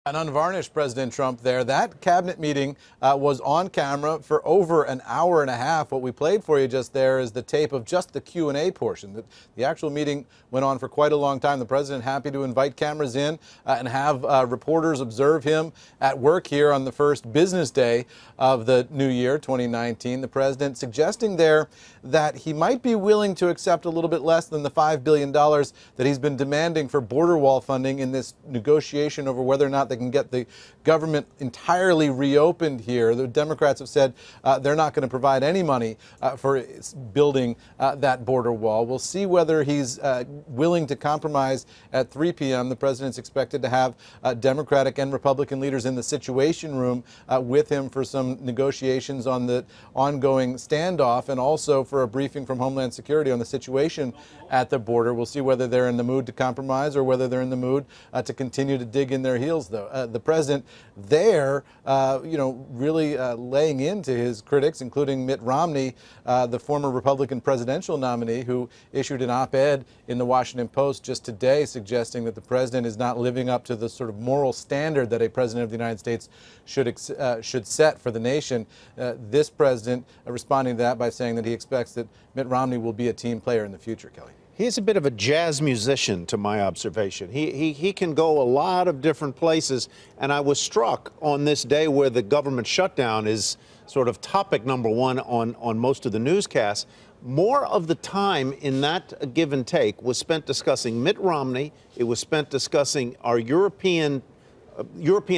An unvarnished President Trump there. That cabinet meeting was on camera for over an hour and a half. What we played for you just there is the tape of just the Q&A portion. The actual meeting went on for quite a long time. The president happy to invite cameras in and have reporters observe him at work here on the first business day of the new year, 2019. The president suggesting there that he might be willing to accept a little bit less than the $5 billion that he's been demanding for border wall funding in this negotiation over whether or not they can get the government entirely reopened here. The Democrats have said they're not going to provide any money for building that border wall. We'll see whether he's willing to compromise at 3 p.m. The president's expected to have Democratic and Republican leaders in the Situation Room with him for some negotiations on the ongoing standoff and also for a briefing from Homeland Security on the situation at the border. We'll see whether they're in the mood to compromise or whether they're in the mood to continue to dig in their heels, though. The president there, really laying into his critics, including Mitt Romney, the former Republican presidential nominee, who issued an op-ed in the Washington Post just today suggesting that the president is not living up to the sort of moral standard that a president of the United States should set for the nation. This president responding to that by saying that he expects that Mitt Romney will be a team player in the future, Kelly. He's a bit of a jazz musician, to my observation. He can go a lot of different places, and I was struck on this day where the government shutdown is sort of topic number one on most of the newscasts. More of the time in that give and take was spent discussing Mitt Romney. It was spent discussing our European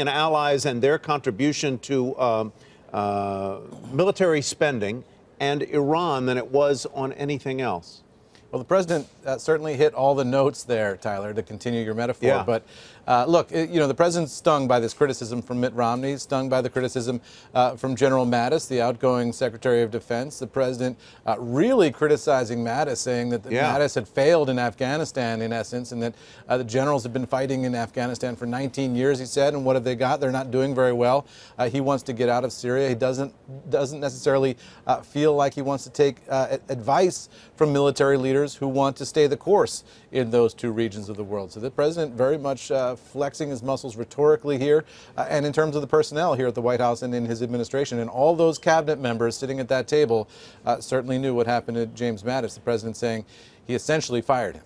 allies and their contribution to military spending and Iran than it was on anything else. Well, the president certainly hit all the notes there, Tyler, to continue your metaphor. Yeah. But look, the president's stung by this criticism from Mitt Romney, stung by the criticism from General Mattis, the outgoing Secretary of Defense. The president really criticizing Mattis, saying that Mattis had failed in Afghanistan, in essence, and that the generals have been fighting in Afghanistan for 19 years, he said. And what have they got? They're not doing very well. He wants to get out of Syria. He doesn't necessarily feel like he wants to take advice from military leaders who want to stay the course in those two regions of the world. So the president very much flexing his muscles rhetorically here and in terms of the personnel here at the White House and in his administration. And all those cabinet members sitting at that table certainly knew what happened to James Mattis, the president saying he essentially fired him.